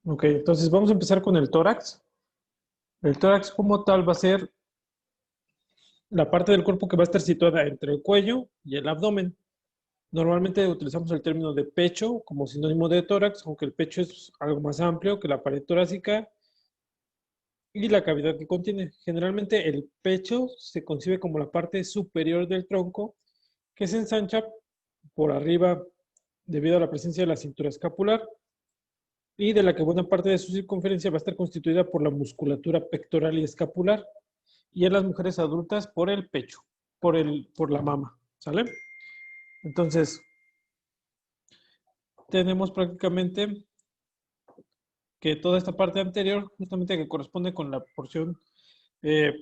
Ok, entonces vamos a empezar con el tórax. El tórax como tal va a ser la parte del cuerpo que va a estar situada entre el cuello y el abdomen. Normalmente utilizamos el término de pecho como sinónimo de tórax, aunque el pecho es algo más amplio que la pared torácica y la cavidad que contiene. Generalmente el pecho se concibe como la parte superior del tronco que se ensancha por arriba debido a la presencia de la cintura escapular y de la que buena parte de su circunferencia va a estar constituida por la musculatura pectoral y escapular, y en las mujeres adultas por el pecho, por la mama, ¿sale? Entonces, tenemos prácticamente que toda esta parte anterior, justamente que corresponde con la porción eh,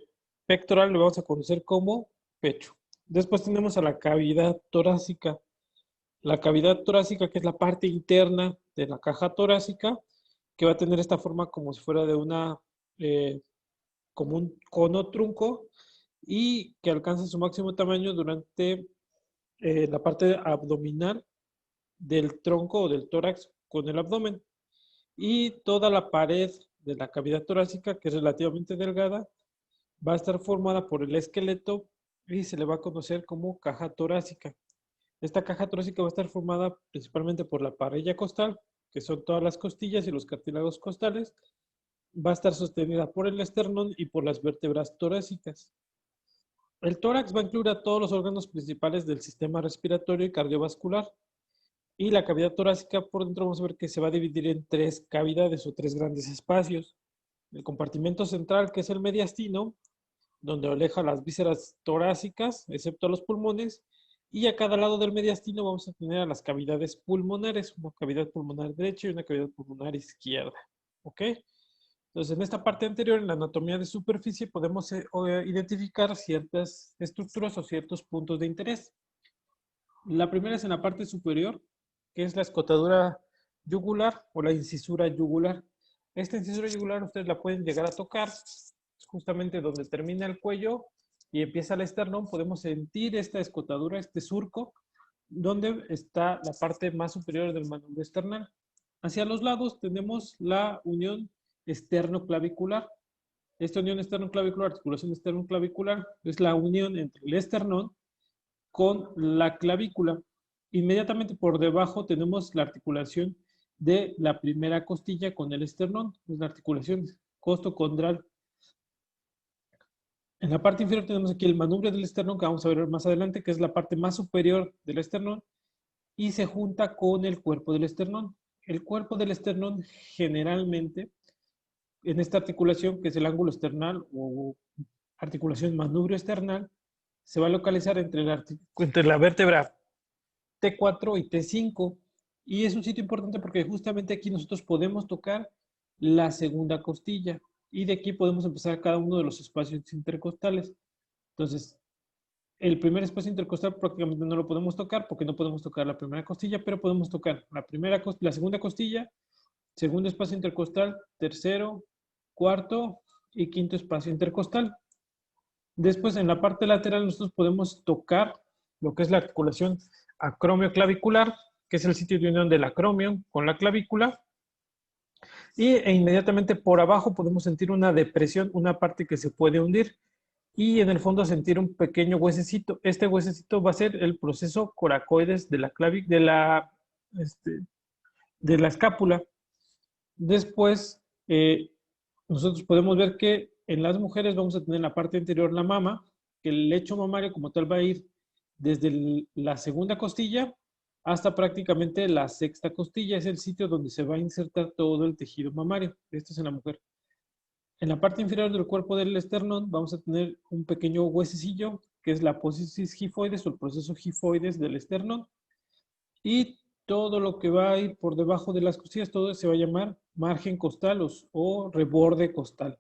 pectoral, lo vamos a conocer como pecho. Después tenemos a la cavidad torácica. La cavidad torácica, que es la parte interna de la caja torácica, que va a tener esta forma como si fuera de una, como un cono trunco y que alcanza su máximo tamaño durante la parte abdominal del tronco o del tórax con el abdomen. Y toda la pared de la cavidad torácica, que es relativamente delgada, va a estar formada por el esqueleto y se le va a conocer como caja torácica. Esta caja torácica va a estar formada principalmente por la parrilla costal, que son todas las costillas y los cartílagos costales. Va a estar sostenida por el esternón y por las vértebras torácicas. El tórax va a incluir a todos los órganos principales del sistema respiratorio y cardiovascular. Y la cavidad torácica por dentro vamos a ver que se va a dividir en tres cavidades o tres grandes espacios. El compartimento central, que es el mediastino, donde aleja las vísceras torácicas, excepto a los pulmones. Y a cada lado del mediastino vamos a tener a las cavidades pulmonares, una cavidad pulmonar derecha y una cavidad pulmonar izquierda. ¿Ok? Entonces, en esta parte anterior, en la anatomía de superficie, podemos identificar ciertas estructuras o ciertos puntos de interés. La primera es en la parte superior, que es la escotadura yugular o la incisura yugular. Esta incisura yugular ustedes la pueden llegar a tocar, es justamente donde termina el cuello y empieza el esternón. Podemos sentir esta escotadura, este surco, donde está la parte más superior del manubrio esternal. Hacia los lados tenemos la unión esternoclavicular. Esta unión esternoclavicular, articulación esternoclavicular, es la unión entre el esternón con la clavícula. Inmediatamente por debajo tenemos la articulación de la primera costilla con el esternón, es la articulación costocondral. En la parte inferior tenemos aquí el manubrio del esternón, que vamos a ver más adelante, que es la parte más superior del esternón, y se junta con el cuerpo del esternón. El cuerpo del esternón generalmente, en esta articulación, que es el ángulo esternal o articulación manubrio esternal, se va a localizar entre la vértebra T4 y T5. Y es un sitio importante porque justamente aquí nosotros podemos tocar la segunda costilla. Y de aquí podemos empezar cada uno de los espacios intercostales. Entonces, el primer espacio intercostal prácticamente no lo podemos tocar porque no podemos tocar la primera costilla, pero podemos tocar la segunda costilla, segundo espacio intercostal, tercero, cuarto y quinto espacio intercostal. Después, en la parte lateral, nosotros podemos tocar lo que es la articulación acromioclavicular, que es el sitio de unión del acromio con la clavícula. E inmediatamente por abajo podemos sentir una depresión, una parte que se puede hundir. Y en el fondo sentir un pequeño huesecito. Este huesecito va a ser el proceso coracoides de la este, de la escápula. Después, nosotros podemos ver que en las mujeres vamos a tener en la parte anterior la mama, que el lecho mamario como tal va a ir desde la segunda costilla hasta prácticamente la sexta costilla. Es el sitio donde se va a insertar todo el tejido mamario. Esto es en la mujer. En la parte inferior del cuerpo del esternón vamos a tener un pequeño huesecillo, que es la apófisis gifoides o el proceso gifoides del esternón. Y todo lo que va a ir por debajo de las costillas, todo se va a llamar margen costal o reborde costal.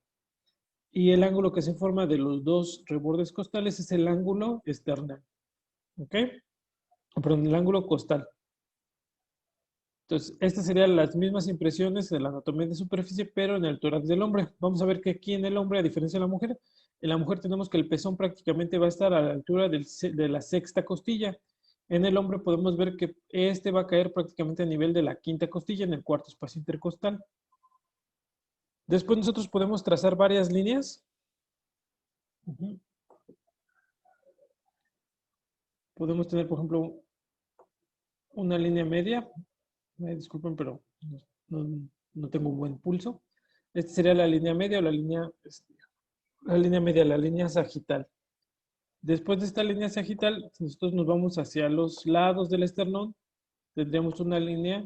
Y el ángulo que se forma de los dos rebordes costales es el ángulo external. ¿Ok? Perdón, el ángulo costal. Entonces, estas serían las mismas impresiones de la anatomía de superficie, pero en el tórax del hombre. Vamos a ver que aquí en el hombre, a diferencia de la mujer, en la mujer tenemos que el pezón prácticamente va a estar a la altura de la sexta costilla. En el hombre podemos ver que este va a caer prácticamente a nivel de la quinta costilla en el cuarto espacio intercostal. Después nosotros podemos trazar varias líneas. Podemos tener, por ejemplo, una línea media. Disculpen, pero no tengo un buen pulso. Esta sería la línea media o la línea media, la línea sagital. Después de esta línea sagital, si nosotros nos vamos hacia los lados del esternón, tendríamos una línea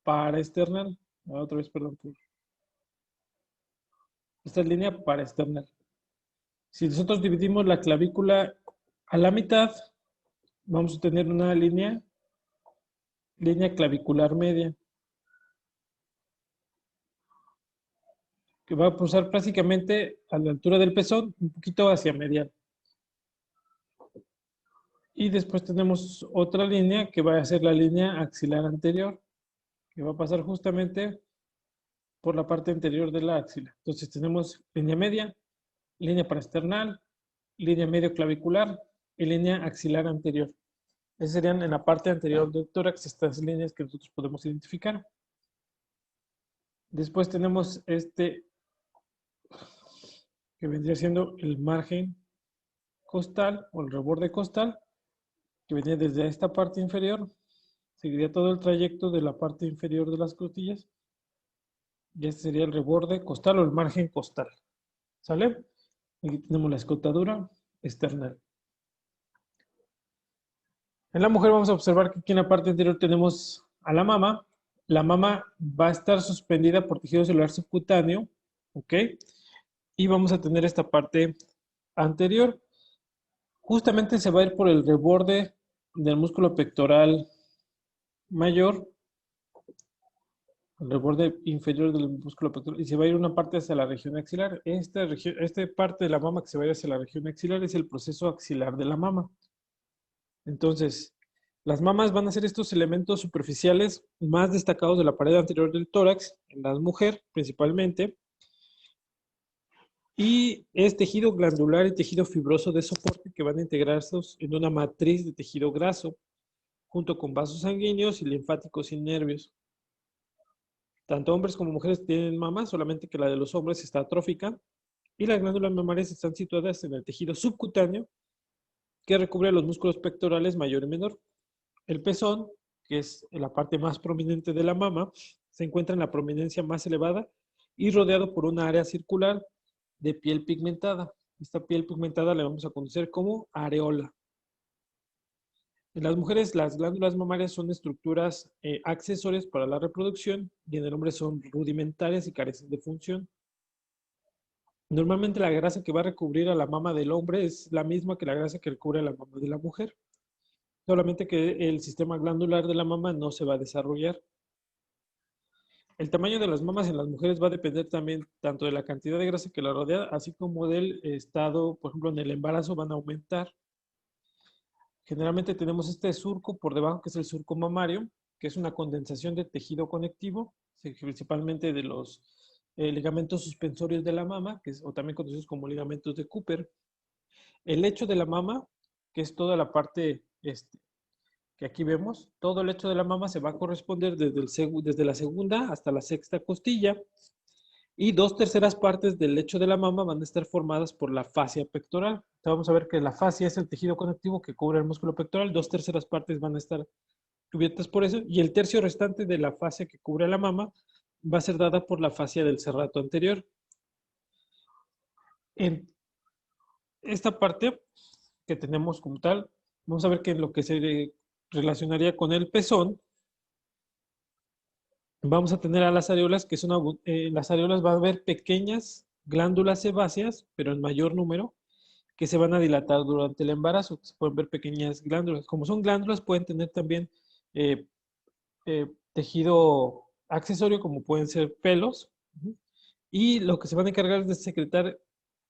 paraesternal. Otra vez, perdón. Esta es línea paraesternal. Si nosotros dividimos la clavícula a la mitad, vamos a tener una línea clavicular media, que va a pasar prácticamente a la altura del pezón, un poquito hacia medial. Y después tenemos otra línea que va a ser la línea axilar anterior, que va a pasar justamente por la parte anterior de la axila. Entonces tenemos línea media, línea paraesternal, línea medio clavicular y línea axilar anterior. Esas serían en la parte anterior del tórax estas líneas que nosotros podemos identificar. Después tenemos este que vendría siendo el margen costal o el reborde costal, que venía desde esta parte inferior, seguiría todo el trayecto de la parte inferior de las costillas, y este sería el reborde costal o el margen costal. ¿Sale? Aquí tenemos la escotadura external. En la mujer vamos a observar que aquí en la parte anterior tenemos a la mama. La mama va a estar suspendida por tejido celular subcutáneo, ¿ok? Y vamos a tener esta parte anterior. Justamente se va a ir por el reborde del músculo pectoral mayor, el reborde inferior del músculo pectoral, y se va a ir una parte hacia la región axilar. Esta parte de la mama que se va a ir hacia la región axilar es el proceso axilar de la mama. Entonces, las mamas van a ser estos elementos superficiales más destacados de la pared anterior del tórax, en la mujer principalmente, y es tejido glandular y tejido fibroso de soporte que van a integrarse en una matriz de tejido graso, junto con vasos sanguíneos y linfáticos y nervios. Tanto hombres como mujeres tienen mamas, solamente que la de los hombres está atrófica, y las glándulas mamarias están situadas en el tejido subcutáneo que recubre los músculos pectorales mayor y menor. El pezón, que es la parte más prominente de la mama, se encuentra en la prominencia más elevada y rodeado por una área circular de piel pigmentada. Esta piel pigmentada la vamos a conocer como areola. En las mujeres, las glándulas mamarias son estructuras accesorias para la reproducción y en el hombre son rudimentarias y carecen de función. Normalmente la grasa que va a recubrir a la mama del hombre es la misma que la grasa que recubre a la mama de la mujer. Solamente que el sistema glandular de la mama no se va a desarrollar. El tamaño de las mamas en las mujeres va a depender también tanto de la cantidad de grasa que la rodea, así como del estado, por ejemplo, en el embarazo van a aumentar. Generalmente tenemos este surco por debajo, que es el surco mamario, que es una condensación de tejido conectivo, principalmente de los ligamentos suspensorios de la mama, o también conocidos como ligamentos de Cooper. El lecho de la mama, que es toda la parte que aquí vemos, todo el lecho de la mama se va a corresponder desde la segunda hasta la sexta costilla, y 2/3 partes del lecho de la mama van a estar formadas por la fascia pectoral. Entonces vamos a ver que la fascia es el tejido conectivo que cubre el músculo pectoral, 2/3 partes van a estar cubiertas por eso, y el tercio restante de la fascia que cubre la mama va a ser dada por la fascia del serrato anterior. En esta parte que tenemos como tal, vamos a ver que en lo que se relacionaría con el pezón, vamos a tener a las areolas, que son, las areolas va a haber pequeñas glándulas sebáceas, pero en mayor número, que se van a dilatar durante el embarazo. Se pueden ver pequeñas glándulas. Como son glándulas, pueden tener también tejido accesorio, como pueden ser pelos. Y lo que se van a encargar es de secretar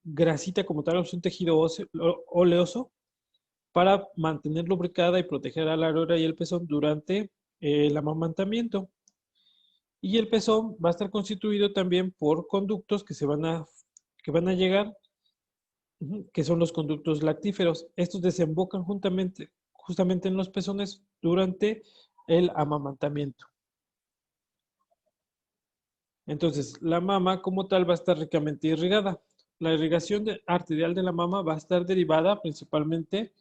grasita como tal, es un tejido oleoso, para mantener lubricada y proteger a la areola y el pezón durante el amamantamiento. Y el pezón va a estar constituido también por conductos que van a llegar, que son los conductos lactíferos. Estos desembocan justamente en los pezones durante el amamantamiento. Entonces, la mama como tal va a estar ricamente irrigada. La irrigación arterial de la mama va a estar derivada principalmente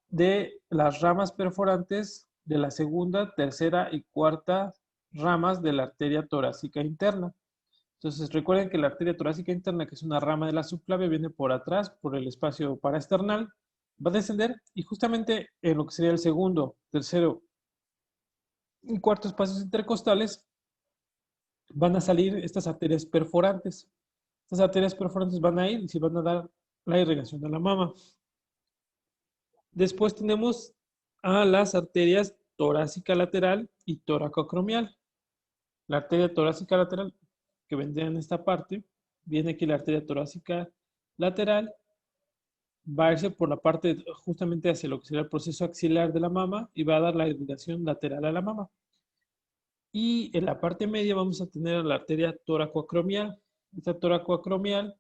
de las ramas perforantes de la segunda, tercera y cuarta ramas de la arteria torácica interna. Entonces, recuerden que la arteria torácica interna, que es una rama de la subclavia, viene por atrás, por el espacio paraesternal, va a descender y justamente en lo que sería el segundo, tercero y cuarto espacios intercostales van a salir estas arterias perforantes. Estas arterias perforantes van a ir y se van a dar la irrigación de la mama. Después tenemos a las arterias torácica lateral y toracoacromial. La arteria torácica lateral, que vendría en esta parte, viene aquí la arteria torácica lateral, va a irse por la parte justamente hacia lo que sería el proceso axilar de la mama y va a dar la irrigación lateral a la mama. Y en la parte media vamos a tener la arteria toracoacromial. Esta toracoacromial,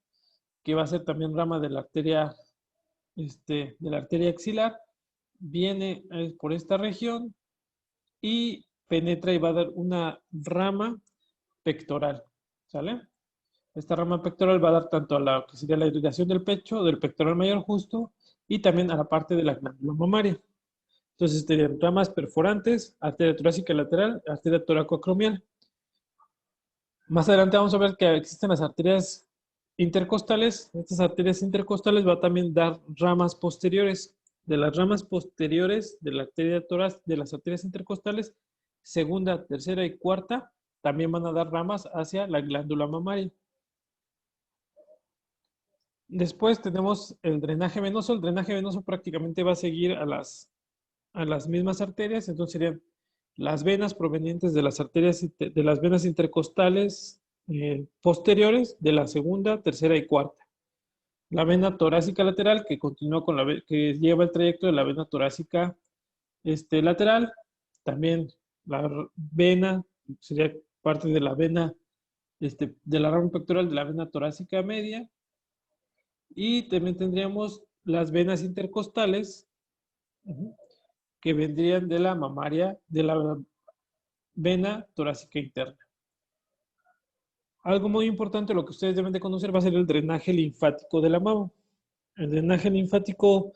que va a ser también rama de la arteria axilar, viene por esta región y penetra y va a dar una rama pectoral, ¿sale? Esta rama pectoral va a dar tanto a la que sería la irrigación del pecho, del pectoral mayor justo, y también a la parte de la glándula mamaria. Entonces serían ramas perforantes, arteria torácica lateral, arteria toracoacromial. Más adelante vamos a ver que existen las arterias intercostales. Estas arterias intercostales va a también dar ramas posteriores. De las ramas posteriores de la arteria torácica, de las arterias intercostales, segunda, tercera y cuarta, también van a dar ramas hacia la glándula mamaria. Después tenemos el drenaje venoso. El drenaje venoso prácticamente va a seguir a las mismas arterias. Entonces serían las venas provenientes de las arterias, de las venas intercostales posteriores de la segunda, tercera y cuarta. La vena torácica lateral que continúa con que lleva el trayecto de la vena torácica lateral. También la vena sería parte de la vena de la rama pectoral de la vena torácica media. Y también tendríamos las venas intercostales, que vendrían de la mamaria, de la vena torácica interna. Algo muy importante, lo que ustedes deben de conocer, va a ser el drenaje linfático de la mama. El drenaje linfático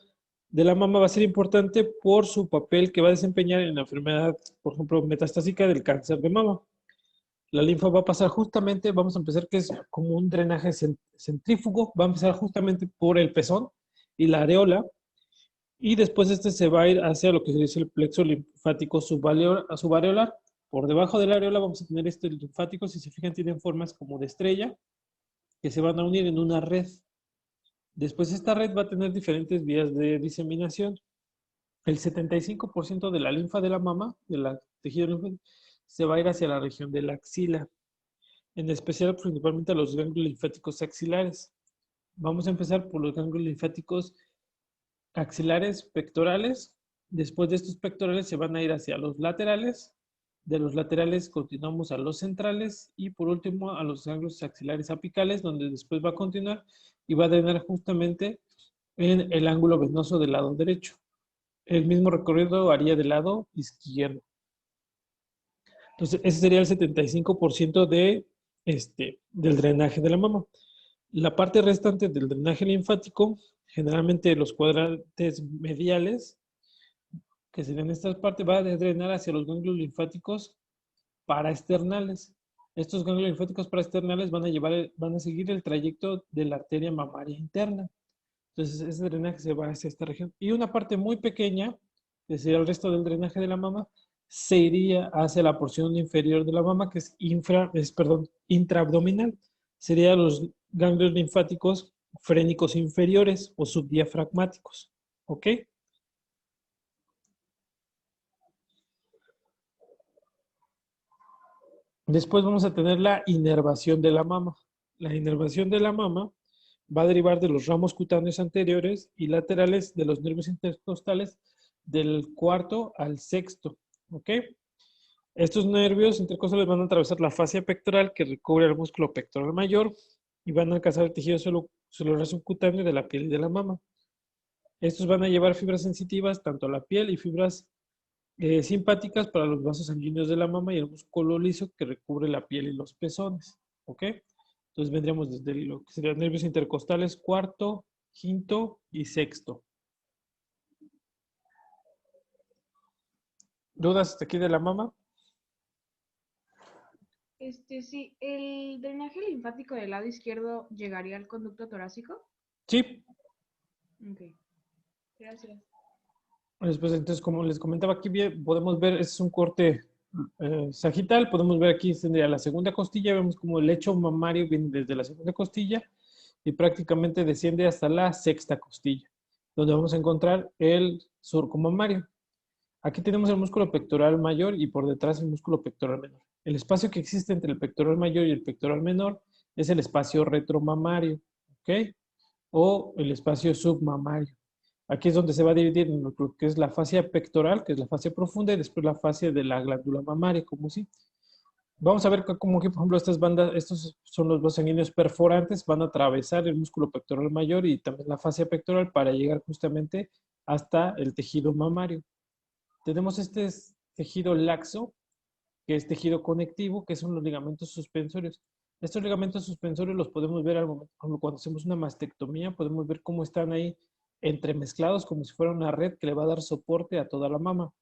de la mama va a ser importante por su papel que va a desempeñar en la enfermedad, por ejemplo, metastásica del cáncer de mama. La linfa va a pasar justamente, vamos a empezar que es como un drenaje centrífugo, va a empezar justamente por el pezón y la areola, y después se va a ir hacia lo que se dice el plexo linfático subareolar. Por debajo de la areola vamos a tener este linfático, si se fijan, tienen formas como de estrella, que se van a unir en una red. Después esta red va a tener diferentes vías de diseminación. El 75% de la linfa de la mama, del tejido linfático, se va a ir hacia la región de la axila, en especial principalmente a los ganglios linfáticos axilares. Vamos a empezar por los ganglios linfáticos axilares pectorales. Después de estos pectorales se van a ir hacia los laterales. De los laterales continuamos a los centrales y por último a los ganglios axilares apicales, donde después va a continuar y va a drenar justamente en el ángulo venoso del lado derecho. El mismo recorrido haría del lado izquierdo. Entonces, ese sería el 75% del drenaje de la mama. La parte restante del drenaje linfático, generalmente los cuadrantes mediales, que serían estas partes, va a drenar hacia los ganglios linfáticos paraesternales. Estos ganglios linfáticos paraesternales van a seguir el trayecto de la arteria mamaria interna. Entonces, ese drenaje se va hacia esta región. Y una parte muy pequeña, que sería el resto del drenaje de la mama, se iría hacia la porción inferior de la mama, que es intraabdominal. Serían los ganglios linfáticos frénicos inferiores o subdiafragmáticos. ¿Ok? Después vamos a tener la inervación de la mama. La inervación de la mama va a derivar de los ramos cutáneos anteriores y laterales de los nervios intercostales del cuarto al sexto. ¿Ok? Estos nervios intercostales van a atravesar la fascia pectoral que recubre el músculo pectoral mayor y van a alcanzar el tejido celular subcutáneo de la piel y de la mama. Estos van a llevar fibras sensitivas tanto a la piel y fibras simpáticas para los vasos sanguíneos de la mama y el músculo liso que recubre la piel y los pezones. ¿Ok? Entonces vendríamos desde lo que serían nervios intercostales cuarto, quinto y sexto. ¿Dudas hasta aquí de la mama? Sí, ¿el drenaje linfático del lado izquierdo llegaría al conducto torácico? Sí. Ok, gracias. Después, entonces, como les comentaba aquí, podemos ver, este es un corte sagital, podemos ver aquí tendría la segunda costilla, vemos como el lecho mamario viene desde la segunda costilla y prácticamente desciende hasta la sexta costilla, donde vamos a encontrar el surco mamario. Aquí tenemos el músculo pectoral mayor y por detrás el músculo pectoral menor. El espacio que existe entre el pectoral mayor y el pectoral menor es el espacio retromamario, ¿ok? O el espacio submamario. Aquí es donde se va a dividir en lo que es la fascia pectoral, que es la fascia profunda, y después la fascia de la glándula mamaria, como si. Vamos a ver cómo que, por ejemplo, estas bandas, estos son los vasos sanguíneos perforantes, van a atravesar el músculo pectoral mayor y también la fascia pectoral para llegar justamente hasta el tejido mamario. Tenemos este tejido laxo, que es tejido conectivo, que son los ligamentos suspensorios. Estos ligamentos suspensorios los podemos ver al momento, cuando hacemos una mastectomía, podemos ver cómo están ahí entremezclados como si fuera una red que le va a dar soporte a toda la mama.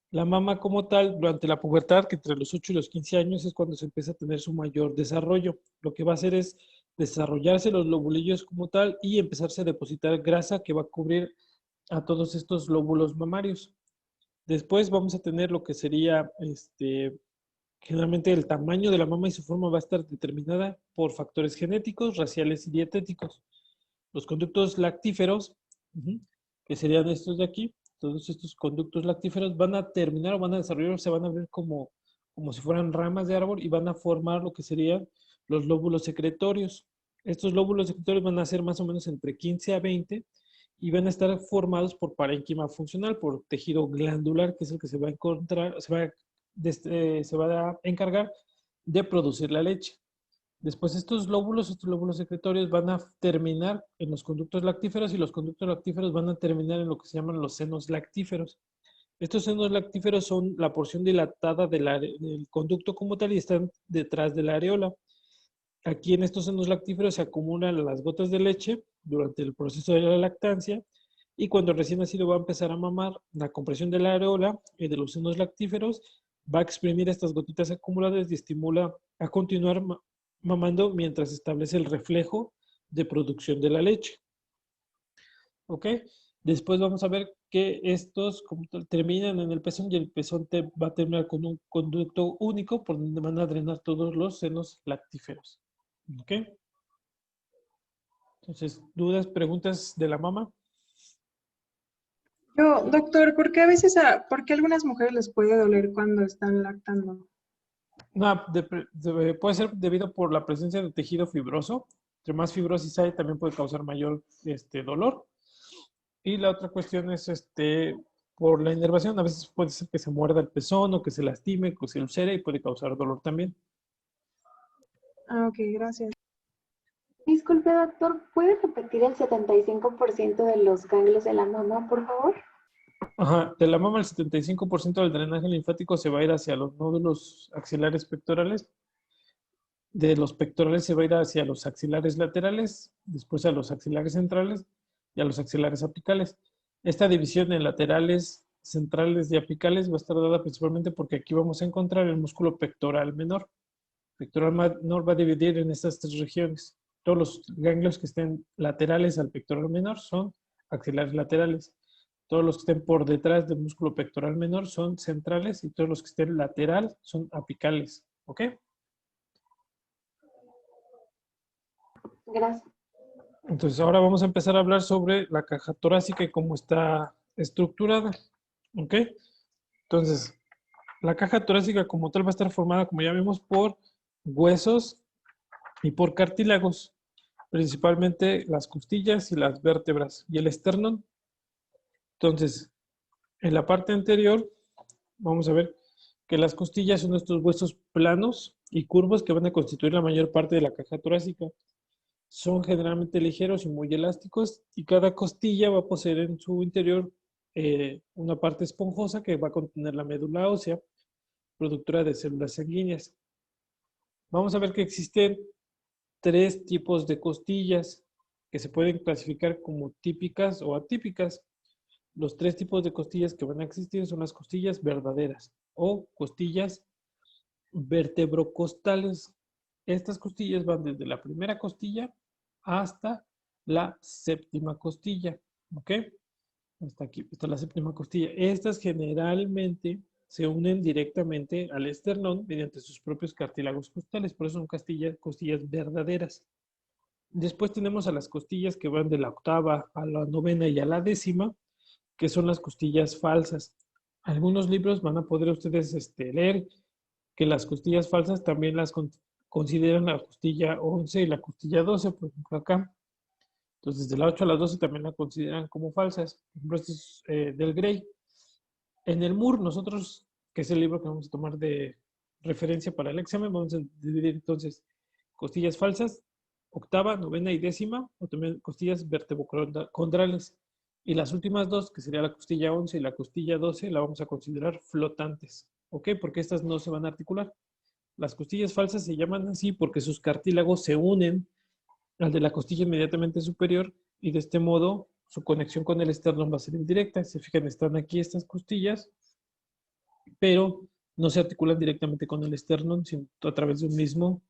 La mama como tal, durante la pubertad, que entre los 8 y los 15 años es cuando se empieza a tener su mayor desarrollo. Lo que va a hacer es desarrollarse los lobulillos como tal y empezarse a depositar grasa que va a cubrir a todos estos lóbulos mamarios. Después vamos a tener lo que sería, generalmente el tamaño de la mama y su forma va a estar determinada por factores genéticos, raciales y dietéticos. Los conductos lactíferos, que serían estos de aquí, todos estos conductos lactíferos van a terminar o van a desarrollar, se van a ver como si fueran ramas de árbol y van a formar lo que serían los lóbulos secretorios. Estos lóbulos secretorios van a ser más o menos entre 15 a 20 y van a estar formados por parénquima funcional, por tejido glandular, que es el que se va a encontrar, se va a encargar de producir la leche. Después estos lóbulos secretorios van a terminar en los conductos lactíferos y los conductos lactíferos van a terminar en lo que se llaman los senos lactíferos. Estos senos lactíferos son la porción dilatada del conducto como tal y están detrás de la areola. Aquí en estos senos lactíferos se acumulan las gotas de leche durante el proceso de la lactancia y cuando el recién nacido va a empezar a mamar, la compresión de la areola y de los senos lactíferos va a exprimir estas gotitas acumuladas y estimula a continuar mamando mientras establece el reflejo de producción de la leche. ¿Ok? Después vamos a ver que estos terminan en el pezón y el pezón va a terminar con un conducto único por donde van a drenar todos los senos lactíferos. ¿Ok? Entonces, ¿dudas, preguntas de la mama? Yo, doctor, ¿por qué por qué a algunas mujeres les puede doler cuando están lactando? No, puede ser debido por la presencia de tejido fibroso. Entre más fibrosis hay, también puede causar mayor dolor. Y la otra cuestión es por la inervación. A veces puede ser que se muerda el pezón o que se lastime, que se ulcere y puede causar dolor también. Ah, ok, gracias. Disculpe, doctor, ¿puede repetir el 75% de los ganglios de la mama, por favor? Ajá, de la mama el 75% del drenaje linfático se va a ir hacia los nódulos axilares pectorales. De los pectorales se va a ir hacia los axilares laterales, después a los axilares centrales y a los axilares apicales. Esta división en laterales, centrales y apicales va a estar dada principalmente porque aquí vamos a encontrar el músculo pectoral menor. El pectoral menor va a dividir en estas tres regiones. Todos los ganglios que estén laterales al pectoral menor son axilares laterales. Todos los que estén por detrás del músculo pectoral menor son centrales y todos los que estén lateral son apicales. ¿Ok? Gracias. Entonces ahora vamos a empezar a hablar sobre la caja torácica y cómo está estructurada. ¿Ok? Entonces, la caja torácica como tal va a estar formada, como ya vimos, por huesos y por cartílagos, principalmente las costillas y las vértebras y el esternón. Entonces, en la parte anterior vamos a ver que las costillas son estos huesos planos y curvos que van a constituir la mayor parte de la caja torácica. Son generalmente ligeros y muy elásticos y cada costilla va a poseer en su interior una parte esponjosa que va a contener la médula ósea, productora de células sanguíneas. Vamos a ver que existen 3 tipos de costillas que se pueden clasificar como típicas o atípicas. Los 3 tipos de costillas que van a existir son las costillas verdaderas o costillas vertebrocostales. Estas costillas van desde la primera costilla hasta la séptima costilla. ¿Ok? Hasta aquí, está la séptima costilla. Estas generalmente se unen directamente al esternón mediante sus propios cartílagos costales, por eso son costillas verdaderas. Después tenemos a las costillas que van de la octava a la novena y a la décima, que son las costillas falsas. Algunos libros van a poder ustedes leer que las costillas falsas también las consideran la costilla 11 y la costilla 12, por ejemplo acá. Entonces, de la 8 a la 12 también la consideran como falsas. Por ejemplo, este es del Gray. En el Moore, nosotros, que es el libro que vamos a tomar de referencia para el examen, vamos a dividir entonces costillas falsas, octava, novena y décima, o también costillas vertebrocondrales. Y las últimas 2, que sería la costilla 11 y la costilla 12, la vamos a considerar flotantes. ¿Ok? Porque estas no se van a articular. Las costillas falsas se llaman así porque sus cartílagos se unen al de la costilla inmediatamente superior y de este modo su conexión con el esternón va a ser indirecta. Se fijan, están aquí estas costillas, pero no se articulan directamente con el esternón, sino a través de un mismo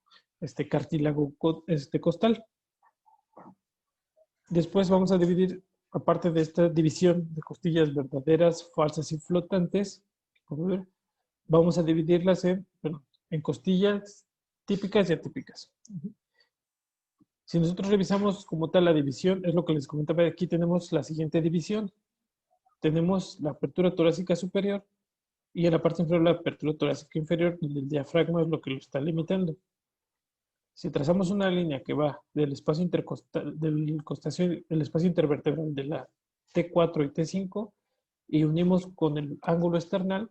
cartílago costal. Después vamos a dividir, aparte de esta división de costillas verdaderas, falsas y flotantes, vamos a dividirlas en costillas típicas y atípicas. Si nosotros revisamos como tal la división, es lo que les comentaba, aquí tenemos la siguiente división. Tenemos la apertura torácica superior y en la parte inferior la apertura torácica inferior, donde el diafragma es lo que lo está limitando. Si trazamos una línea que va del espacio intercostal, el espacio intervertebral de la T4 y T5 y unimos con el ángulo esternal,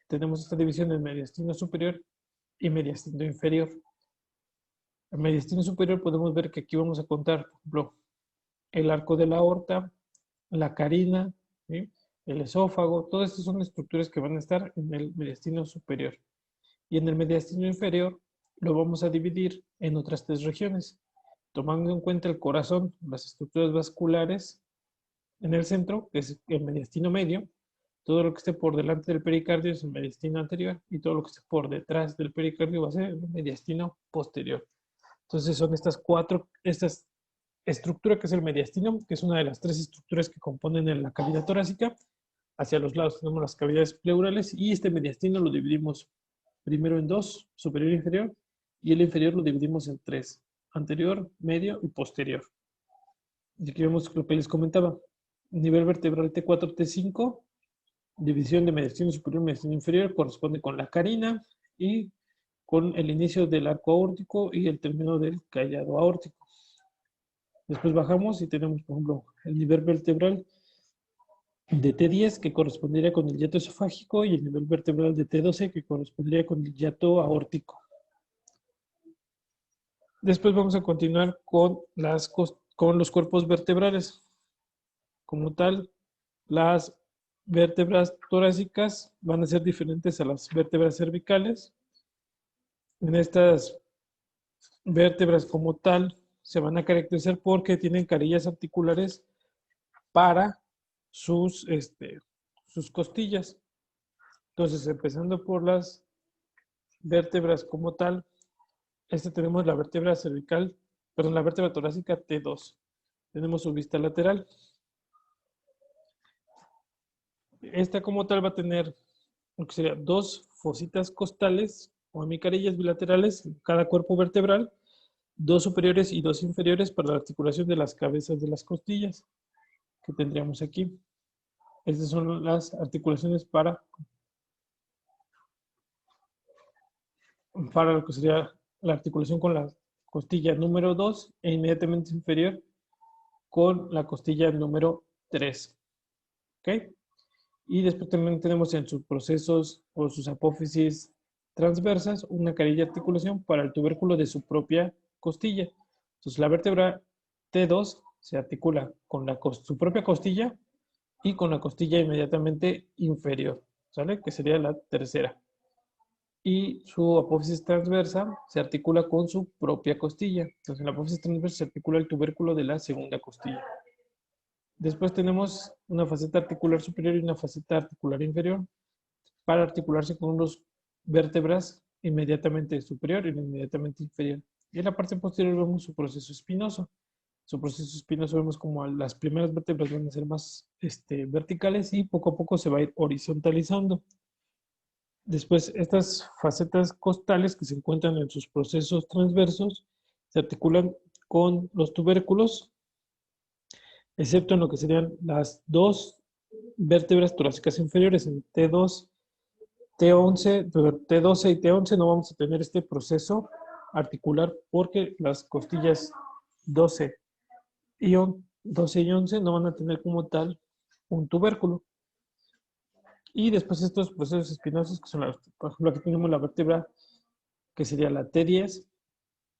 tenemos esta división en mediastino superior y mediastino inferior. El mediastino superior podemos ver que aquí vamos a contar, por ejemplo, el arco de la aorta, la carina, ¿sí? El esófago, todas estas son estructuras que van a estar en el mediastino superior. Y en el mediastino inferior lo vamos a dividir en otras 3 regiones, tomando en cuenta el corazón, las estructuras vasculares en el centro, que es el mediastino medio, todo lo que esté por delante del pericardio es el mediastino anterior y todo lo que esté por detrás del pericardio va a ser el mediastino posterior. Entonces son estas estructura que es el mediastino, que es una de las 3 estructuras que componen en la cavidad torácica. Hacia los lados tenemos las cavidades pleurales y este mediastino lo dividimos primero en 2, superior e inferior, y el inferior lo dividimos en 3, anterior, medio y posterior. Y aquí vemos lo que les comentaba. Nivel vertebral T4, T5, división de mediastino superior y mediastino inferior, corresponde con la carina y con el inicio del arco aórtico y el término del callado aórtico. Después bajamos y tenemos, por ejemplo, el nivel vertebral de T10 que correspondería con el hiato esofágico y el nivel vertebral de T12 que correspondería con el hiato aórtico. Después vamos a continuar con los cuerpos vertebrales. Como tal, las vértebras torácicas van a ser diferentes a las vértebras cervicales. En estas vértebras como tal se van a caracterizar porque tienen carillas articulares para sus costillas. Entonces, empezando por las vértebras como tal, tenemos la vértebra cervical, perdón, la vértebra torácica T2. Tenemos su vista lateral. Esta como tal va a tener lo que sería 2 fositas costales o hemicarillas bilaterales en cada cuerpo vertebral, 2 superiores y 2 inferiores para la articulación de las cabezas de las costillas que tendríamos aquí. Estas son las articulaciones para lo que sería la articulación con la costilla número 2 e inmediatamente inferior con la costilla número 3. ¿Ok? Y después también tenemos en sus procesos o sus apófisis transversas una carilla de articulación para el tubérculo de su propia costilla. Entonces la vértebra T2 se articula con su propia costilla y con la costilla inmediatamente inferior, ¿sale? Que sería la tercera. Y su apófisis transversa se articula con su propia costilla. Entonces, en la apófisis transversa se articula el tubérculo de la segunda costilla. Después tenemos una faceta articular superior y una faceta articular inferior para articularse con unos vértebras inmediatamente superior y inmediatamente inferior. Y en la parte posterior vemos su proceso espinoso. Su proceso espinoso vemos como las primeras vértebras van a ser más verticales y poco a poco se va a ir horizontalizando. Después, estas facetas costales que se encuentran en sus procesos transversos se articulan con los tubérculos, excepto en lo que serían las dos vértebras torácicas inferiores, en T2, T11, T12 y T11 no vamos a tener este proceso articular porque las costillas 12 y 11 no van a tener como tal un tubérculo. Y después estos procesos espinosos, que son, por ejemplo, aquí tenemos la vértebra que sería la T10,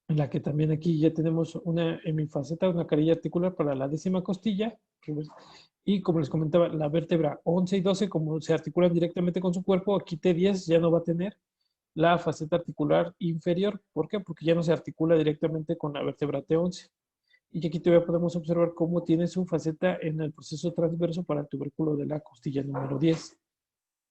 en la que también aquí ya tenemos una hemifaceta, una carilla articular para la 10ª costilla. Y como les comentaba, la vértebra 11 y 12, como se articulan directamente con su cuerpo, aquí T10 ya no va a tener la faceta articular inferior. ¿Por qué? Porque ya no se articula directamente con la vértebra T11. Y aquí todavía podemos observar cómo tiene su faceta en el proceso transverso para el tubérculo de la costilla número 10.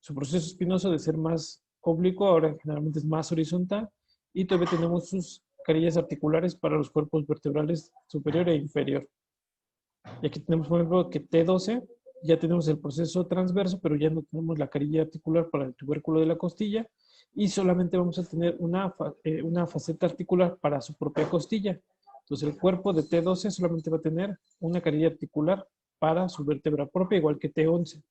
Su proceso espinoso de ser más oblicuo, ahora generalmente es más horizontal, y todavía tenemos sus carillas articulares para los cuerpos vertebrales superior e inferior. Y aquí tenemos, por ejemplo, que T12, ya tenemos el proceso transverso, pero ya no tenemos la carilla articular para el tubérculo de la costilla, y solamente vamos a tener una faceta articular para su propia costilla. Entonces el cuerpo de T12 solamente va a tener una carilla articular para su vértebra propia, igual que T11.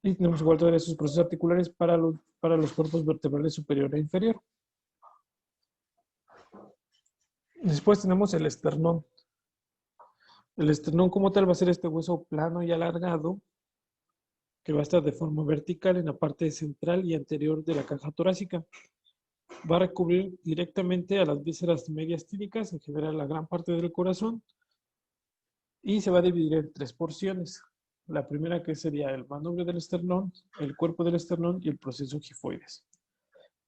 Y tenemos igual todos esos procesos articulares para los cuerpos vertebrales superior e inferior. Después tenemos el esternón. El esternón como tal va a ser este hueso plano y alargado que va a estar de forma vertical en la parte central y anterior de la caja torácica. Va a recubrir directamente a las vísceras medias tílicas, en general la gran parte del corazón, y se va a dividir en 3 porciones. La primera que sería el manubrio del esternón, el cuerpo del esternón y el proceso gifoides.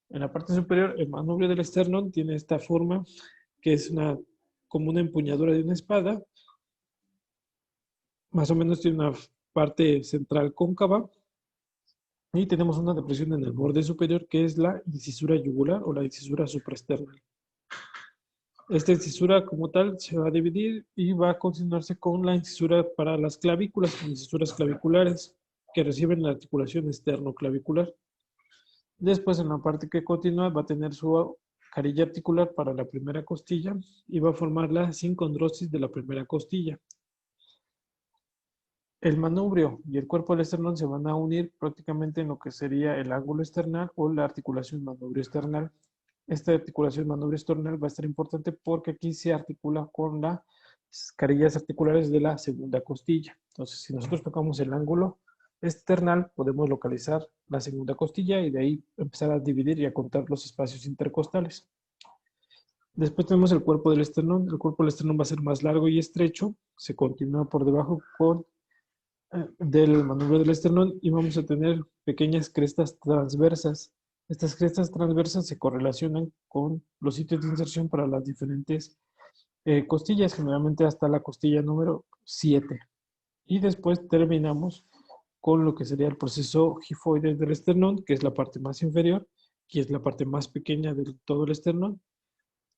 En la parte superior, el manubrio del esternón tiene esta forma que es como una empuñadura de una espada. Más o menos tiene una parte central cóncava. Y tenemos una depresión en el borde superior que es la incisura yugular o la incisura supraesternal. Esta incisura como tal se va a dividir y va a continuarse con la incisura para las clavículas, incisuras claviculares que reciben la articulación esternoclavicular. Después en la parte que continúa va a tener su carilla articular para la primera costilla y va a formar la sincondrosis de la primera costilla. El manubrio y el cuerpo del esternón se van a unir prácticamente en lo que sería el ángulo esternal o la articulación manubrio-esternal. Esta articulación manubrio-esternal va a estar importante porque aquí se articula con las carillas articulares de la segunda costilla. Entonces, si nosotros tocamos el ángulo external, podemos localizar la segunda costilla y de ahí empezar a dividir y a contar los espacios intercostales. Después tenemos el cuerpo del esternón. El cuerpo del esternón va a ser más largo y estrecho. Se continúa por debajo del manubrio del esternón y vamos a tener pequeñas crestas transversas. Estas crestas transversas se correlacionan con los sitios de inserción para las diferentes costillas, generalmente hasta la costilla número 7. Y después terminamos con lo que sería el proceso gifoide del esternón, que es la parte más inferior, que es la parte más pequeña de todo el esternón.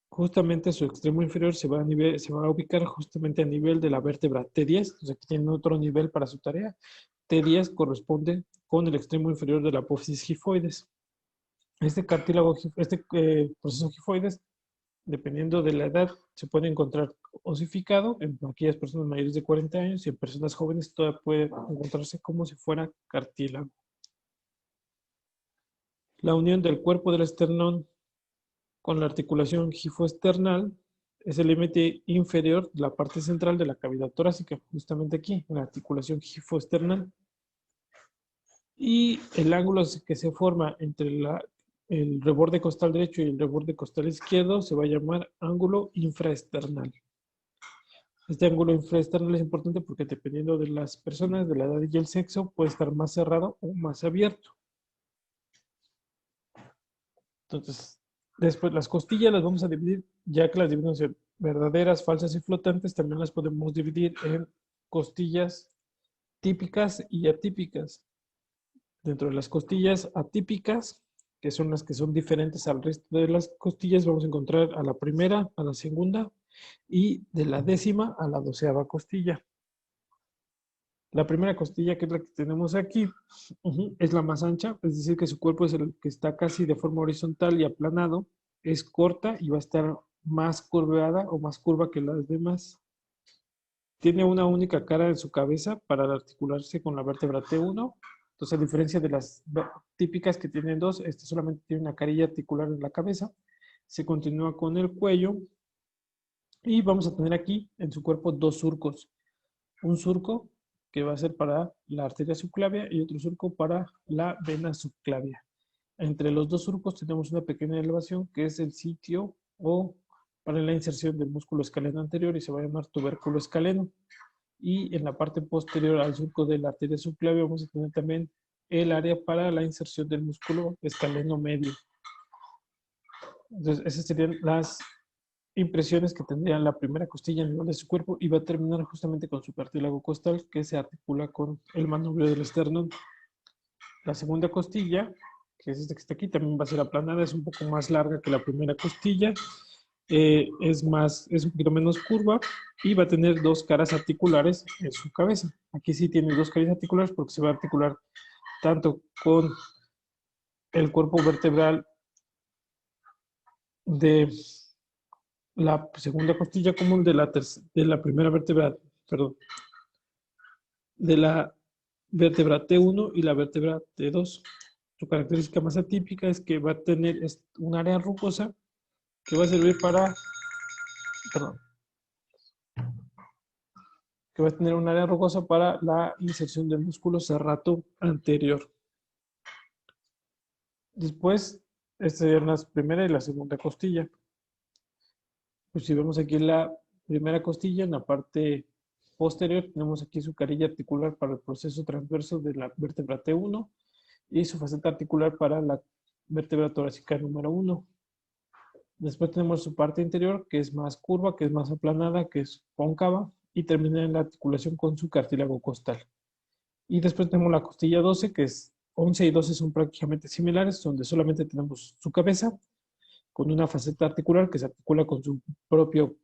Justamente su extremo inferior se va a ubicar justamente a nivel de la vértebra T10, entonces aquí tienen otro nivel para su tarea. T10 corresponde con el extremo inferior de la apófisis gifoides. Este cartílago, proceso gifoides, dependiendo de la edad, se puede encontrar osificado en aquellas personas mayores de 40 años y en personas jóvenes todavía puede encontrarse como si fuera cartílago. La unión del cuerpo del esternón con la articulación gifoesternal es el límite inferior de la parte central de la cavidad torácica, justamente aquí, en la articulación gifoesternal. Y el ángulo que se forma entre el reborde costal derecho y el reborde costal izquierdo se va a llamar ángulo infraesternal. Este ángulo infraesternal es importante porque dependiendo de las personas, de la edad y el sexo, puede estar más cerrado o más abierto. Entonces, después las costillas las vamos a dividir, ya que las dividimos en verdaderas, falsas y flotantes, también las podemos dividir en costillas típicas y atípicas. Dentro de las costillas atípicas, que son las que son diferentes al resto de las costillas, vamos a encontrar a la primera, a la segunda y de la 10ª a la 12ª costilla. La primera costilla, que es la que tenemos aquí, es la más ancha, es decir, que su cuerpo es el que está casi de forma horizontal y aplanado, es corta y va a estar más curvada o más curva que las demás. Tiene una única cara en su cabeza para articularse con la vértebra T1. Entonces, a diferencia de las típicas que tienen dos, este solamente tiene una carilla articular en la cabeza. Se continúa con el cuello y vamos a tener aquí en su cuerpo dos surcos. Un surco que va a ser para la arteria subclavia y otro surco para la vena subclavia. Entre los dos surcos tenemos una pequeña elevación que es el sitio o para la inserción del músculo escaleno anterior y se va a llamar tubérculo escaleno. Y en la parte posterior al surco de la arteria subclavia vamos a tener también el área para la inserción del músculo escaleno medio. Entonces, esas serían las impresiones que tendría la primera costilla a nivel de su cuerpo y va a terminar justamente con su cartílago costal que se articula con el manubrio del esternón. La segunda costilla, que es esta que está aquí, también va a ser aplanada, es un poco más larga que la primera costilla, es un poquito menos curva y va a tener dos caras articulares en su cabeza. Aquí sí tiene dos caras articulares porque se va a articular tanto con el cuerpo vertebral de la segunda costilla como el de la primera vértebra, perdón, de la vértebra T1 y la vértebra T2. Su característica más atípica es que va a tener un área rugosa que va a servir para, perdón, que va a tener un área rugosa para la inserción del músculo serrato anterior. Después, estas serían la primera y la segunda costilla. Pues si vemos aquí la primera costilla, en la parte posterior tenemos aquí su carilla articular para el proceso transverso de la vértebra T1 y su faceta articular para la vértebra torácica número 1. Después tenemos su parte interior, que es más curva, que es más aplanada, que es cóncava, y termina en la articulación con su cartílago costal. Y después tenemos la costilla 12, que es 11 y 12 son prácticamente similares, donde solamente tenemos su cabeza, con una faceta articular que se articula con su propio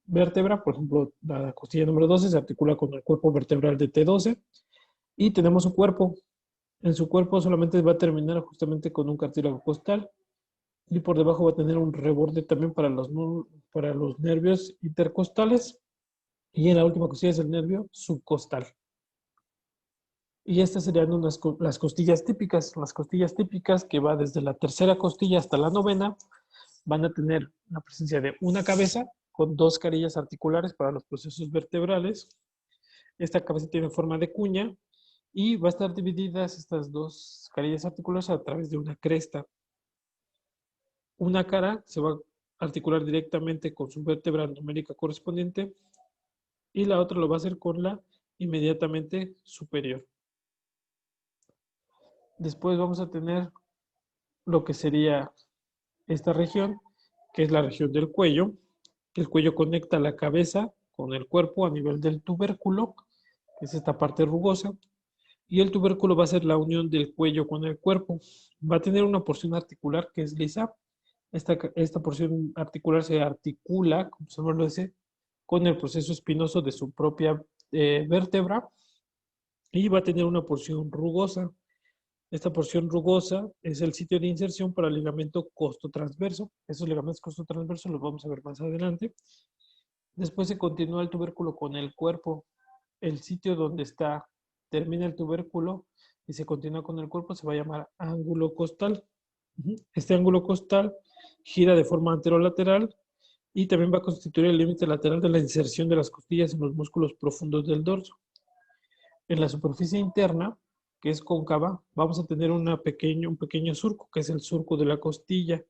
vértebra. Por ejemplo, la costilla número 12 se articula con el cuerpo vertebral de T12. Y tenemos su cuerpo. En su cuerpo solamente va a terminar justamente con un cartílago costal. Y por debajo va a tener un reborde también para los nervios intercostales. Y en la última costilla es el nervio subcostal. Y estas serían las costillas típicas. Las costillas típicas que va desde la tercera costilla hasta la 9ª van a tener la presencia de una cabeza con dos carillas articulares para los procesos vertebrales. Esta cabeza tiene forma de cuña y va a estar divididas estas dos carillas articulares a través de una cresta. Una cara se va a articular directamente con su vértebra numérica correspondiente y la otra lo va a hacer con la inmediatamente superior. Después vamos a tener lo que sería esta región, que es la región del cuello. El cuello conecta la cabeza con el cuerpo a nivel del tubérculo, que es esta parte rugosa, y el tubérculo va a ser la unión del cuello con el cuerpo. Va a tener una porción articular que es lisa. Esta porción articular se articula, como su nombre lo dice, con el proceso espinoso de su propia vértebra y va a tener una porción rugosa. Esta porción rugosa es el sitio de inserción para el ligamento costotransverso. Esos ligamentos costotransversos los vamos a ver más adelante. Después se continúa el tubérculo con el cuerpo. El sitio donde termina el tubérculo y se continúa con el cuerpo se va a llamar ángulo costal. Este ángulo costal gira de forma anterolateral y también va a constituir el límite lateral de la inserción de las costillas en los músculos profundos del dorso. En la superficie interna, que es cóncava, vamos a tener un pequeño surco, que es el surco de la costilla,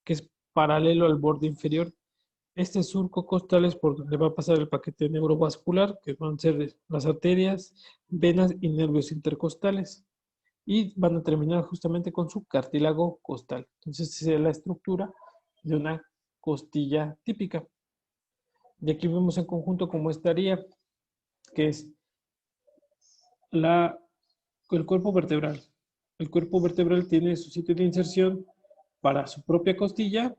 que es paralelo al borde inferior. Este surco costal es por donde va a pasar el paquete neurovascular, que van a ser las arterias, venas y nervios intercostales. Y van a terminar justamente con su cartílago costal. Entonces, esa es la estructura de una costilla típica. Y aquí vemos en conjunto cómo estaría, que es el cuerpo vertebral. El cuerpo vertebral tiene su sitio de inserción para su propia costilla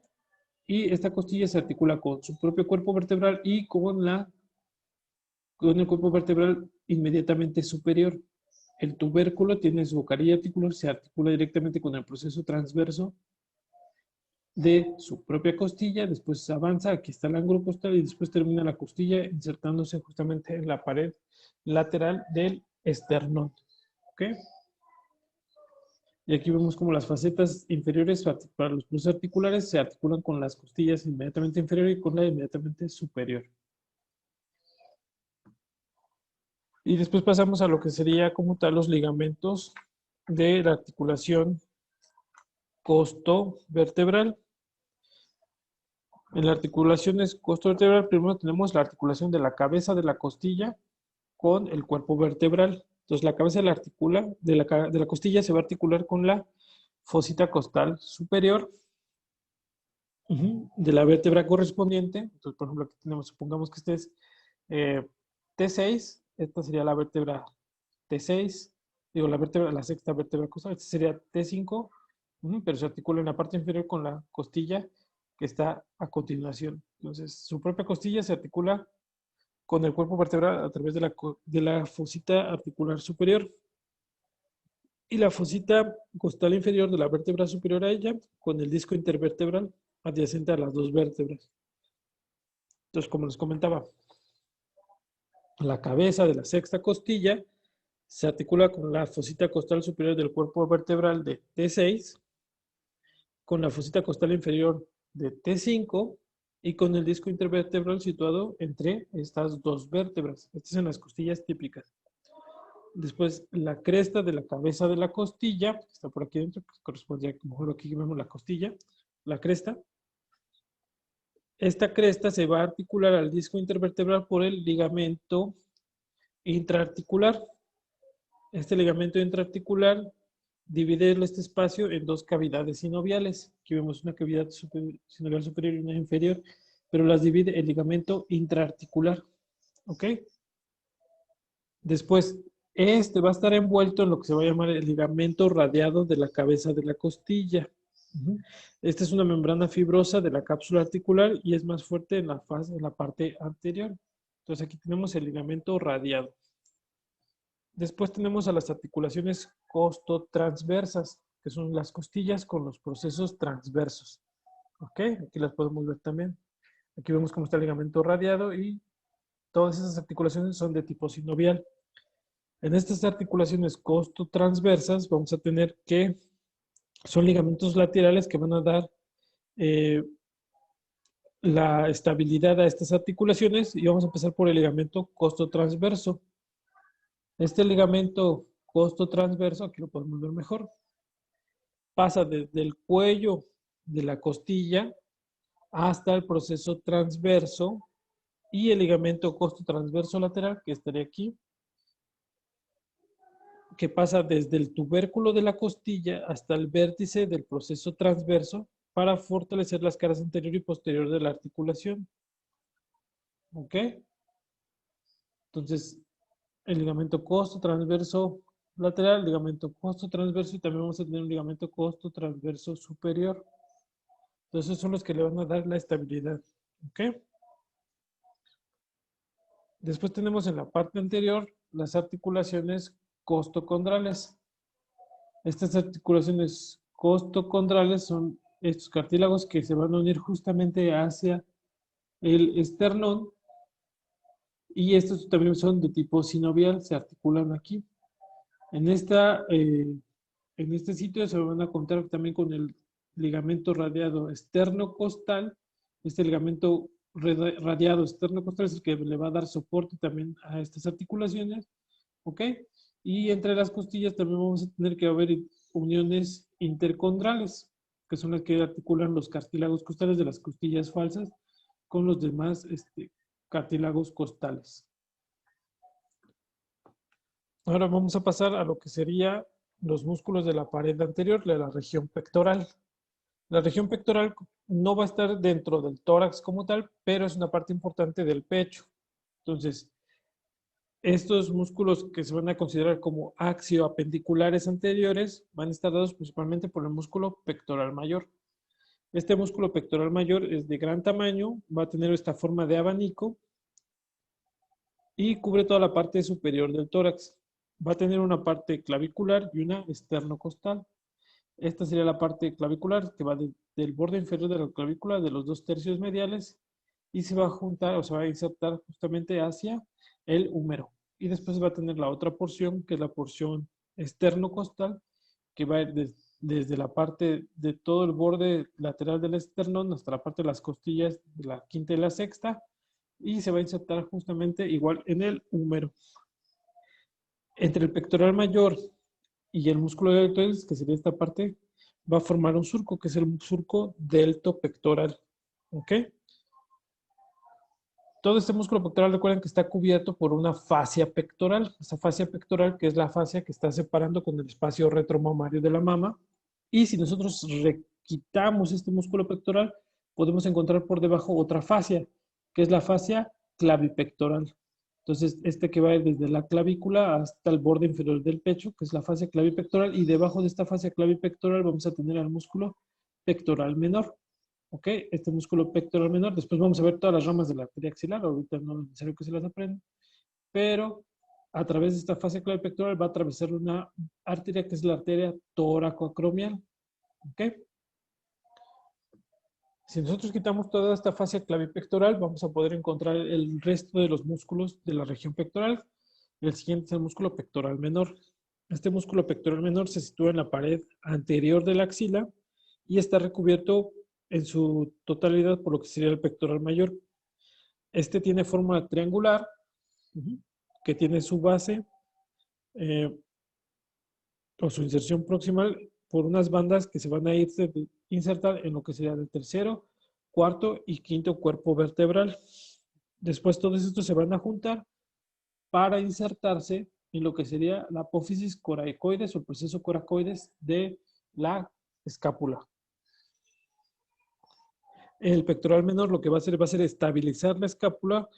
y esta costilla se articula con su propio cuerpo vertebral y con el cuerpo vertebral inmediatamente superior. El tubérculo tiene su bocarilla articular, se articula directamente con el proceso transverso de su propia costilla, después avanza, aquí está el ángulo costal y después termina la costilla insertándose justamente en la pared lateral del esternón. ¿Ok? Y aquí vemos como las facetas inferiores para los procesos articulares se articulan con las costillas inmediatamente inferior y con la inmediatamente superior. Y después pasamos a lo que sería como tal los ligamentos de la articulación costovertebral. En la articulación costovertebral primero tenemos la articulación de la cabeza de la costilla con el cuerpo vertebral. Entonces la cabeza de la costilla se va a articular con la fosita costal superior de la vértebra correspondiente. Entonces, por ejemplo, aquí tenemos, supongamos que este es T6, esta sería la vértebra T6, digo la sexta vértebra costal, esta sería T5, pero se articula en la parte inferior con la costilla que está a continuación. Entonces, su propia costilla se articula con el cuerpo vertebral a través de la fosita articular superior y la fosita costal inferior de la vértebra superior a ella con el disco intervertebral adyacente a las dos vértebras. Entonces, como les comentaba, la cabeza de la sexta costilla se articula con la fosita costal superior del cuerpo vertebral de T6, con la fosita costal inferior de T5 y con el disco intervertebral situado entre estas dos vértebras. Estas son las costillas típicas. Después, la cresta de la cabeza de la costilla, que está por aquí dentro, que corresponde, como aquí vemos la costilla, la cresta. Esta cresta se va a articular al disco intervertebral por el ligamento intraarticular. Este ligamento intraarticular divide este espacio en dos cavidades sinoviales. Aquí vemos una cavidad sinovial superior y una inferior, pero las divide el ligamento intraarticular. ¿Ok? Después, este va a estar envuelto en lo que se va a llamar el ligamento radiado de la cabeza de la costilla. Esta es una membrana fibrosa de la cápsula articular y es más fuerte en la parte anterior. Entonces aquí tenemos el ligamento radiado. Después tenemos a las articulaciones costotransversas, que son las costillas con los procesos transversos. ¿Ok? Aquí las podemos ver también. Aquí vemos cómo está el ligamento radiado y todas esas articulaciones son de tipo sinovial. En estas articulaciones costotransversas vamos a tener que son ligamentos laterales que van a dar la estabilidad a estas articulaciones y vamos a empezar por el ligamento costotransverso. Este ligamento costotransverso, aquí lo podemos ver mejor, pasa desde el cuello de la costilla hasta el proceso transverso y el ligamento costotransverso lateral, que estaría aquí, que pasa desde el tubérculo de la costilla hasta el vértice del proceso transverso para fortalecer las caras anterior y posterior de la articulación. ¿Ok? Entonces, el ligamento costotransverso lateral, ligamento costotransverso y también vamos a tener un ligamento costotransverso superior. Entonces, son los que le van a dar la estabilidad. ¿Ok? Después tenemos en la parte anterior las articulaciones costocondrales. Estas articulaciones costocondrales son estos cartílagos que se van a unir justamente hacia el esternón y estos también son de tipo sinovial, se articulan aquí. En este sitio se van a contar también con el ligamento radiado externo-costal. Este ligamento radiado externo-costal es el que le va a dar soporte también a estas articulaciones. ¿Ok? Y entre las costillas también vamos a tener que haber uniones intercondrales, que son las que articulan los cartílagos costales de las costillas falsas con los demás cartílagos costales. Ahora vamos a pasar a lo que sería los músculos de la pared anterior, de la región pectoral. La región pectoral no va a estar dentro del tórax como tal, pero es una parte importante del pecho. Entonces, estos músculos que se van a considerar como axioapendiculares anteriores van a estar dados principalmente por el músculo pectoral mayor. Este músculo pectoral mayor es de gran tamaño, va a tener esta forma de abanico y cubre toda la parte superior del tórax. Va a tener una parte clavicular y una esternocostal. Esta sería la parte clavicular que va del borde inferior de la clavícula, de los 2/3 mediales, y se va a juntar o se va a insertar justamente hacia el húmero. Y después va a tener la otra porción, que es la porción esternocostal, que va a ir desde la parte de todo el borde lateral del esternón hasta la parte de las costillas de la quinta y la sexta, y se va a insertar justamente igual en el húmero. Entre el pectoral mayor y el músculo deltoides, que sería esta parte, va a formar un surco, que es el surco deltopectoral. ¿Ok? Todo este músculo pectoral, recuerden que está cubierto por una fascia pectoral. Esa fascia pectoral, que es la fascia que está separando con el espacio retromamario de la mama. Y si nosotros quitamos este músculo pectoral, podemos encontrar por debajo otra fascia, que es la fascia clavipectoral. Entonces, que va desde la clavícula hasta el borde inferior del pecho, que es la fascia clavipectoral, y debajo de esta fascia clavipectoral vamos a tener al músculo pectoral menor. ¿Ok? Este músculo pectoral menor. Después vamos a ver todas las ramas de la arteria axilar. Ahorita no es necesario que se las aprendan. Pero a través de esta fascia clavipectoral va a atravesar una arteria que es la arteria toracoacromial. ¿Ok? Si nosotros quitamos toda esta fascia clavipectoral, vamos a poder encontrar el resto de los músculos de la región pectoral. El siguiente es el músculo pectoral menor. Este músculo pectoral menor se sitúa en la pared anterior de la axila y está recubierto en su totalidad por lo que sería el pectoral mayor. Este tiene forma triangular, que tiene su base o su inserción proximal por unas bandas que se van a ir insertar en lo que sería el tercero, cuarto y quinto cuerpo vertebral. Después todos estos se van a juntar para insertarse en lo que sería la apófisis coracoides o el proceso coracoides de la escápula. El pectoral menor lo que va a hacer estabilizar la escápula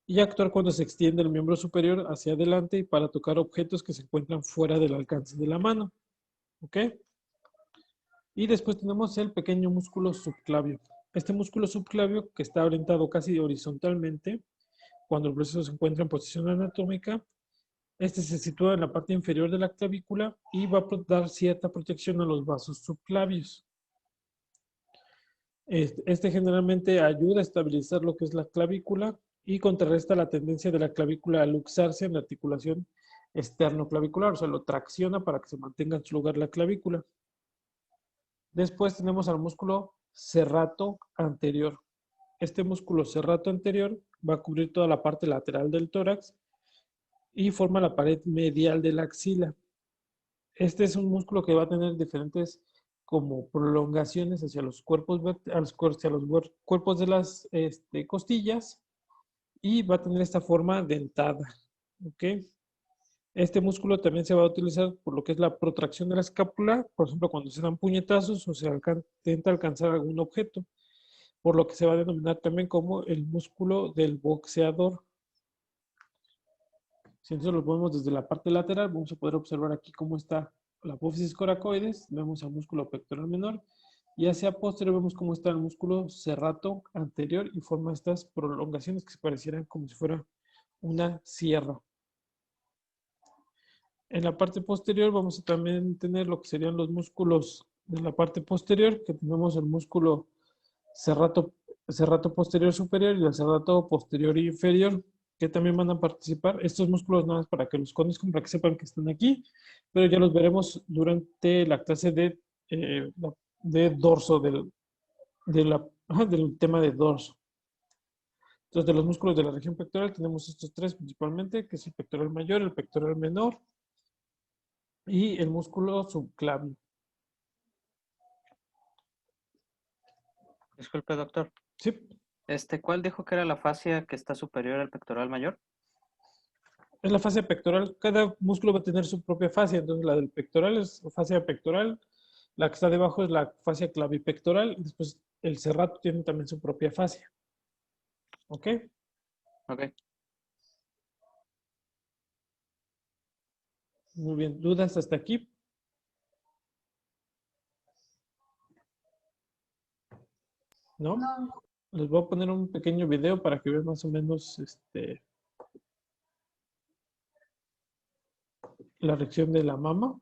y actuar cuando se extiende el miembro superior hacia adelante y para tocar objetos que se encuentran fuera del alcance de la mano. ¿Ok? Y después tenemos el pequeño músculo subclavio. Este músculo subclavio, que está orientado casi horizontalmente, cuando el proceso se encuentra en posición anatómica, este se sitúa en la parte inferior de la clavícula y va a dar cierta protección a los vasos subclavios. Este generalmente ayuda a estabilizar lo que es la clavícula y contrarresta la tendencia de la clavícula a luxarse en la articulación esternoclavicular, o sea, lo tracciona para que se mantenga en su lugar la clavícula. Después tenemos al músculo serrato anterior. Este músculo serrato anterior va a cubrir toda la parte lateral del tórax y forma la pared medial de la axila. Este es un músculo que va a tener diferentes como prolongaciones hacia los cuerpos, cuerpos de las costillas y va a tener esta forma dentada. ¿Ok? Este músculo también se va a utilizar por lo que es la protracción de la escápula, por ejemplo, cuando se dan puñetazos o se intenta alcanzar algún objeto, por lo que se va a denominar también como el músculo del boxeador. Si nosotros lo ponemos desde la parte lateral, vamos a poder observar aquí cómo está la apófisis coracoides, vemos el músculo pectoral menor, y hacia posterior vemos cómo está el músculo serrato anterior y forma estas prolongaciones que se parecieran como si fuera una sierra. En la parte posterior vamos a también tener lo que serían los músculos de la parte posterior, que tenemos el músculo serrato posterior superior y el serrato posterior inferior, que también van a participar. Estos músculos no es para que los conozcan, para que sepan que están aquí, pero ya los veremos durante la clase de dorso, del tema de dorso. Entonces, de los músculos de la región pectoral tenemos estos tres principalmente, que es el pectoral mayor, el pectoral menor y el músculo subclavio. Disculpe, doctor. Sí. ¿Cuál dijo que era la fascia que está superior al pectoral mayor? Es la fascia pectoral. Cada músculo va a tener su propia fascia. Entonces, la del pectoral es fascia pectoral. La que está debajo es la fascia clavipectoral. Y después, el serrato tiene también su propia fascia. ¿Ok? Ok. Muy bien. ¿Dudas hasta aquí? ¿No? No. Les voy a poner un pequeño video para que vean más o menos la reacción de la mama.